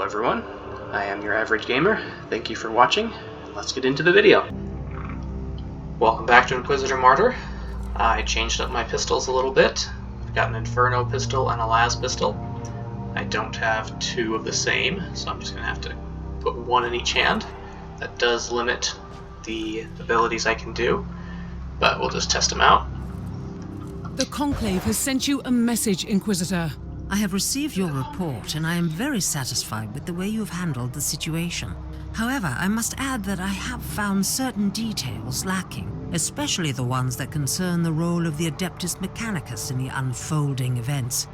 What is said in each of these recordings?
everyone, I am your average gamer. Thank you for watching. Let's get into the video. Welcome back to Inquisitor Martyr. I changed up my pistols a little bit. I've got an Inferno pistol and a Las pistol. I don't have two of the same, so I'm just going to have to put one in each hand. That does limit the abilities I can do, but we'll just test them out. The Conclave has sent you a message, Inquisitor. I have received your report, and I am very satisfied with the way you have handled the situation. However, I must add that I have found certain details lacking, especially the ones that concern the role of the Adeptus Mechanicus in the unfolding events.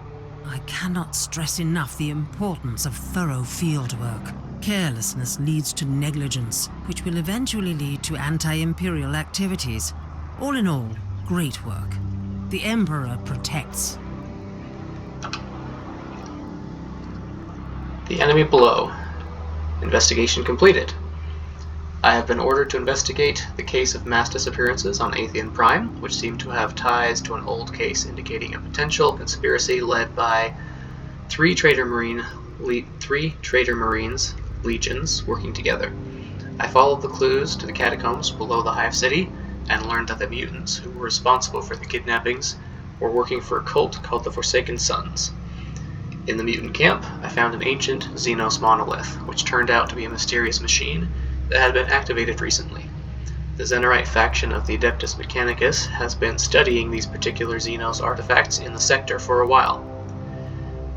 I cannot stress enough the importance of thorough fieldwork. Carelessness leads to negligence, which will eventually lead to anti-imperial activities. All in all, great work. The Emperor protects. The enemy below. Investigation completed. I have been ordered to investigate the case of mass disappearances on Atheon Prime, which seem to have ties to an old case indicating a potential conspiracy led by three Traitor Marines legions working together. I followed the clues to the catacombs below the Hive City and learned that the mutants who were responsible for the kidnappings were working for a cult called the Forsaken Sons. In the mutant camp, I found an ancient Xenos monolith, which turned out to be a mysterious machine that had been activated recently. The Xenorite faction of the Adeptus Mechanicus has been studying these particular Xenos artifacts in the sector for a while.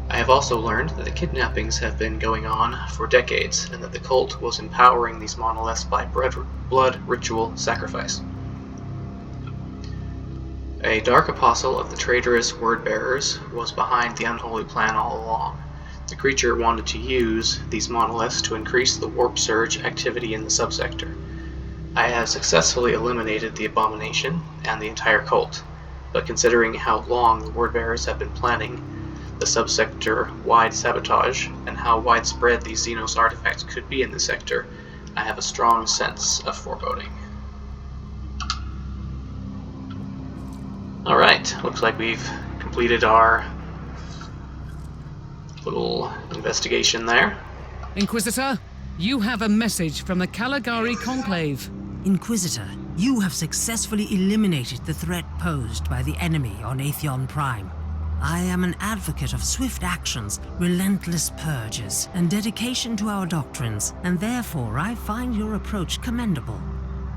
I have also learned that the kidnappings have been going on for decades, and that the cult was empowering these monoliths by blood ritual sacrifice. A dark apostle of the traitorous word-bearers was behind the unholy plan all along. The creature wanted to use these monoliths to increase the warp surge activity in the subsector. I have successfully eliminated the abomination and the entire cult, but considering how long the word-bearers have been planning the subsector-wide sabotage and how widespread these Xenos artifacts could be in the sector, I have a strong sense of foreboding. Alright, looks like we've completed our little investigation there. Inquisitor, you have a message from the Caligari Conclave. Inquisitor, you have successfully eliminated the threat posed by the enemy on Atheon Prime. I am an advocate of swift actions, relentless purges, and dedication to our doctrines, and therefore I find your approach commendable.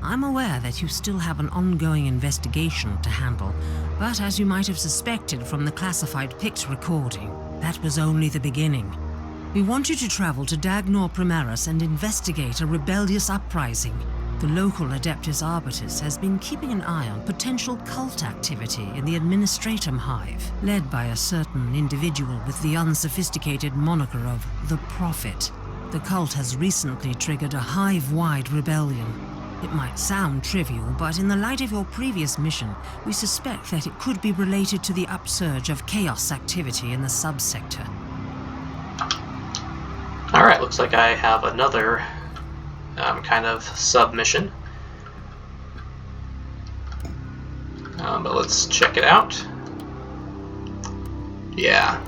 I'm aware that you still have an ongoing investigation to handle, but as you might have suspected from the classified Pict recording, that was only the beginning. We want you to travel to Dagnor Primaris and investigate a rebellious uprising. The local Adeptus Arbitus has been keeping an eye on potential cult activity in the Administratum Hive, led by a certain individual with the unsophisticated moniker of the Prophet. The cult has recently triggered a hive-wide rebellion. It might sound trivial, but in the light of your previous mission, we suspect that it could be related to the upsurge of chaos activity in the subsector. Alright, looks like I have another kind of sub-mission. But let's check it out. Yeah.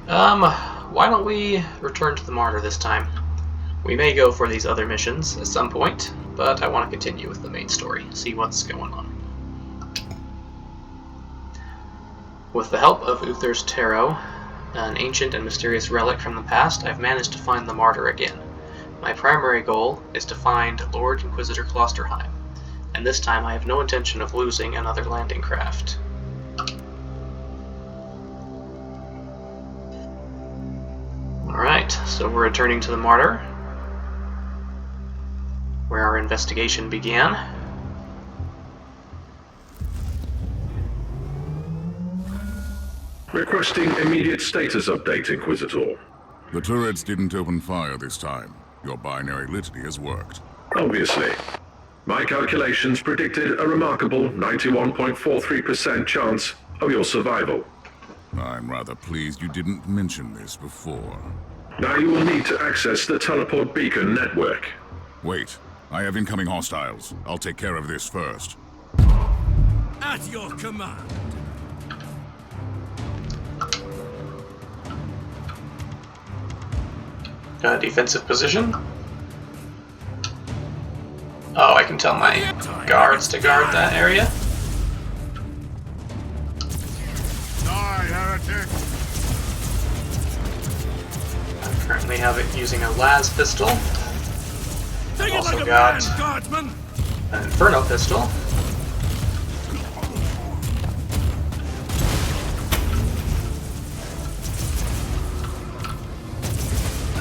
Why don't we return to the Martyr this time? We may go for these other missions at some point, but I want to continue with the main story, see what's going on. With the help of Uther's Tarot, an ancient and mysterious relic from the past, I've managed to find the Martyr again. My primary goal is to find Lord Inquisitor Klosterheim, and this time I have no intention of losing another landing craft. Alright, so we're returning to the Martyr, where our investigation began. Requesting immediate status update, Inquisitor. The turrets didn't open fire this time. Your binary litany has worked. Obviously. My calculations predicted a remarkable 91.43% chance of your survival. I'm rather pleased you didn't mention this before. Now you will need to access the teleport beacon network. Wait, I have incoming hostiles. I'll take care of this first. At your command. defensive position. Oh, I can tell my guards to guard that area. Die, heretic! I currently have it using a las pistol. Take it Also like a got man, guardsman! an inferno pistol.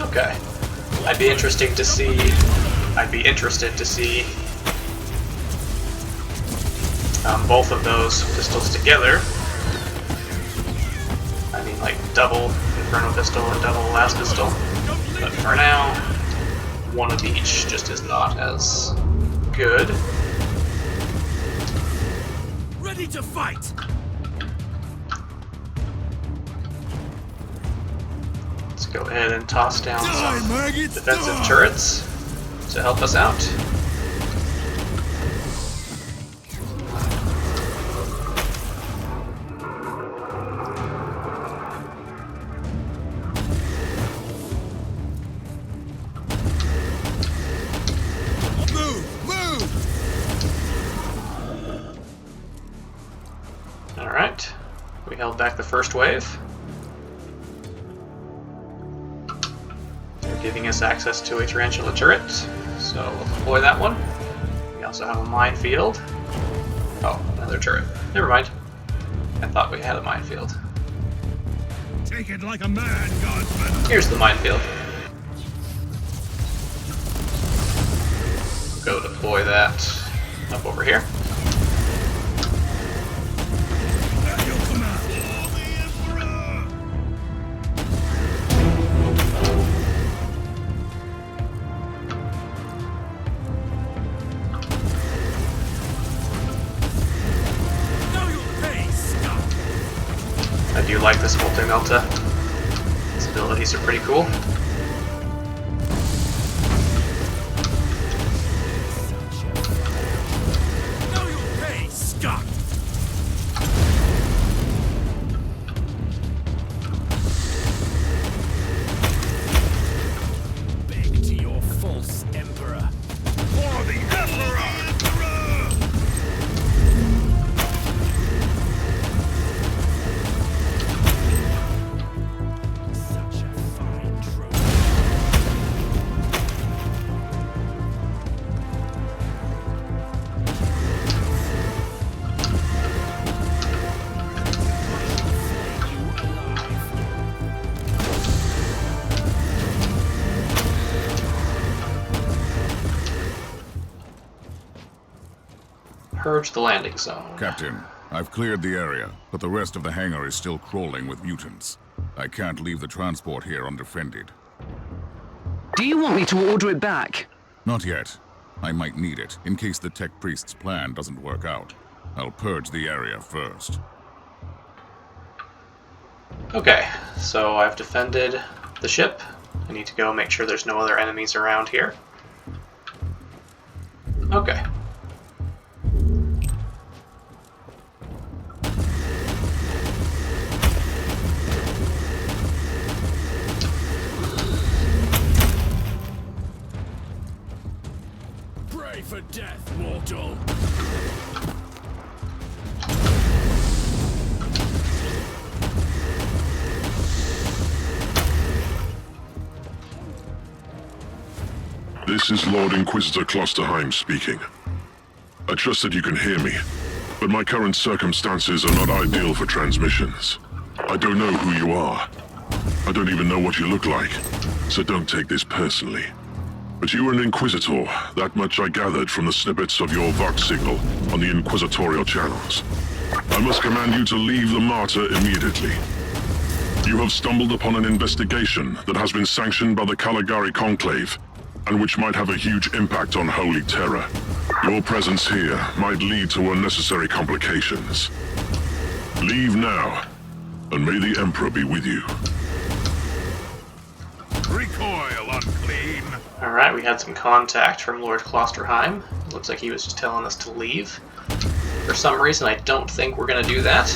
Okay. I'd be interested to see both of those pistols together. I mean, like double inferno pistol and double las pistol. But for now, one of each just is not as good. Ready to fight! Let's go ahead and toss down Die, some maggots, defensive die! turrets to help us out. Move! Move! Alright, we held back the first wave. They're giving us access to a tarantula turret, so we'll deploy that one. We also have a minefield. Oh, another turret. Never mind. I thought we had a minefield. Take it like a man, guardsman! Here's the minefield. Go deploy that up over here. At your command! For the Emperor! Now you'll pay, scum! I do like this multi-melta. Its abilities are pretty cool. Now you'll pay, scum! Beg to your false emperor. For the Emperor! Such a fine trophy. Purge the landing zone. Captain, I've cleared the area, but the rest of the hangar is still crawling with mutants. I can't leave the transport here undefended. Do you want me to order it back? Not yet. I might need it, in case the tech priest's plan doesn't work out. I'll purge the area first. Okay, so I've defended the ship. I need to go make sure there's no other enemies around here. Okay. Pray for death, mortal! This is Lord Inquisitor Klosterheim speaking. I trust that you can hear me, but my current circumstances are not ideal for transmissions. I don't know who you are. I don't even know what you look like, so don't take this personally. But you are an Inquisitor, that much I gathered from the snippets of your Vox signal on the Inquisitorial channels. I must command you to leave the Martyr immediately. You have stumbled upon an investigation that has been sanctioned by the Caligari Conclave, and which might have a huge impact on Holy Terror. Your presence here might lead to unnecessary complications. Leave now, and may the Emperor be with you. Recoil, unclean! Alright, we had some contact from Lord Klosterheim. Looks like he was just telling us to leave. For some reason, I don't think we're gonna do that.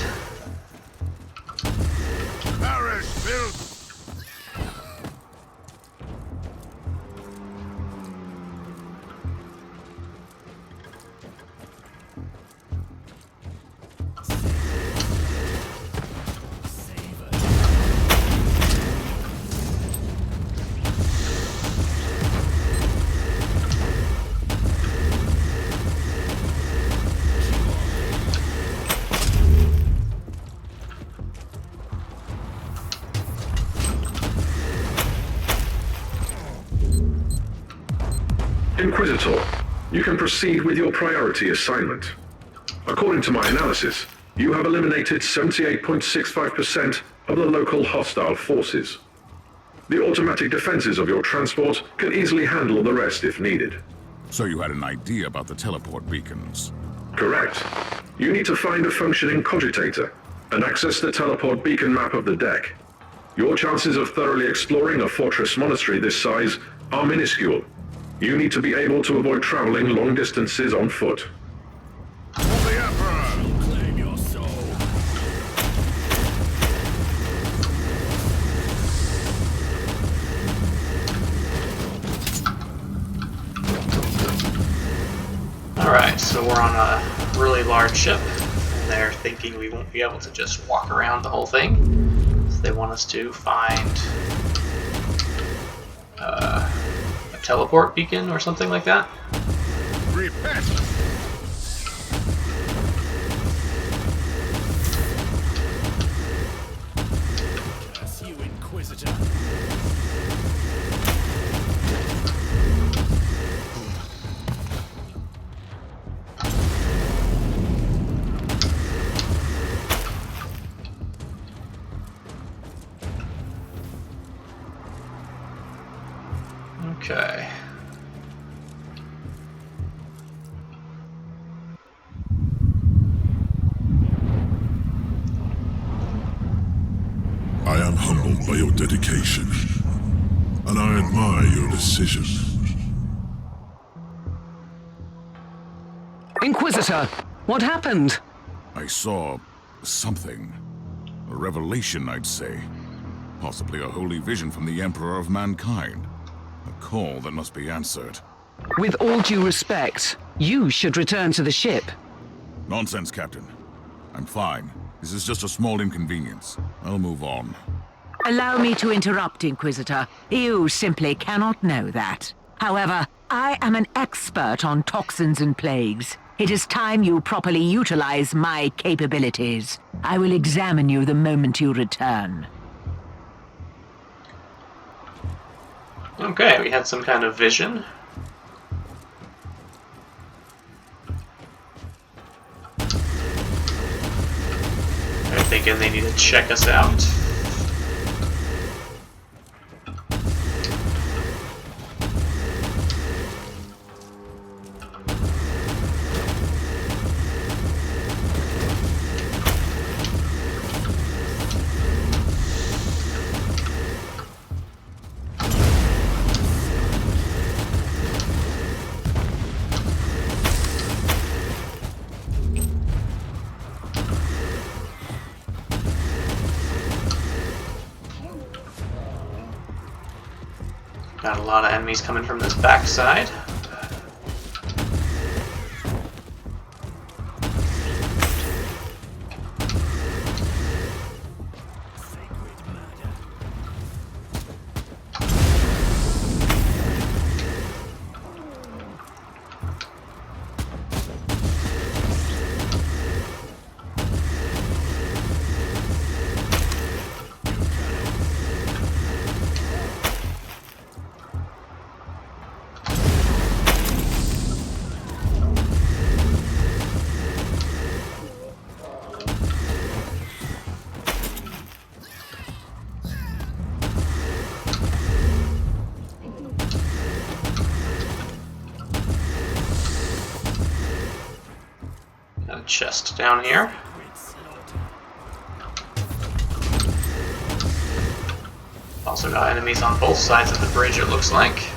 Perish, filth! Inquisitor, you can proceed with your priority assignment. According to my analysis, you have eliminated 78.65% of the local hostile forces. The automatic defenses of your transport can easily handle the rest if needed. So you had an idea about the teleport beacons? Correct. You need to find a functioning cogitator and access the teleport beacon map of the deck. Your chances of thoroughly exploring a fortress monastery this size are minuscule. You need to be able to avoid traveling long distances on foot. For the Emperor! Claim your soul. Alright, so we're on a really large ship. They're thinking we won't be able to just walk around the whole thing. So they want us to find a teleport beacon or something like that. Repent! Curse you, Inquisitor. Okay. I am humbled by your dedication, and I admire your decision. Inquisitor, what happened? I saw something. A revelation, I'd say. Possibly a holy vision from the Emperor of Mankind. A call that must be answered. With all due respect, you should return to the ship. Nonsense, Captain. I'm fine. This is just a small inconvenience. I'll move on. Allow me to interrupt, Inquisitor. You simply cannot know that. However, I am an expert on toxins and plagues. It is time you properly utilize my capabilities. I will examine you the moment you return. Okay, we had some kind of vision. They're thinking they need to check us out. Got a lot of enemies coming from this backside. Got a chest down here. Also got enemies on both sides of the bridge, it looks like.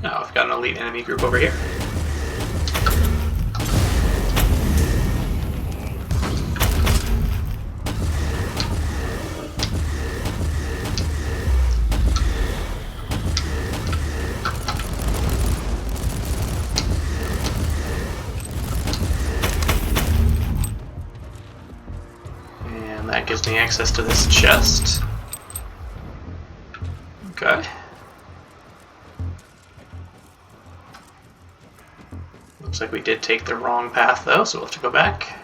Now I've got an elite enemy group over here. And that gives me access to this chest. Okay. Looks like we did take the wrong path though, so we'll have to go back.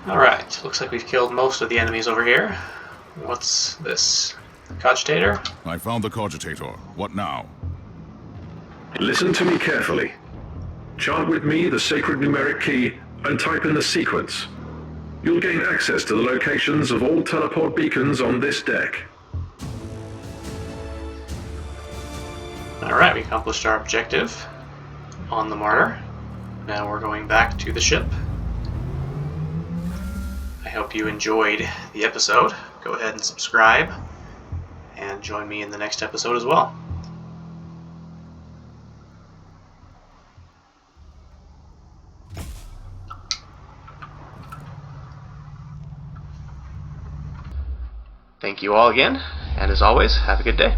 Alright, looks like we've killed most of the enemies over here. What's this? Cogitator? I found the cogitator. What now? Listen to me carefully. Chant with me the sacred numeric key and type in the sequence. You'll gain access to the locations of all teleport beacons on this deck. Alright, we accomplished our objective on the martyr. Now we're going back to the ship. I hope you enjoyed the episode. Go ahead and subscribe, and join me in the next episode as well. Thank you all again, and as always, have a good day.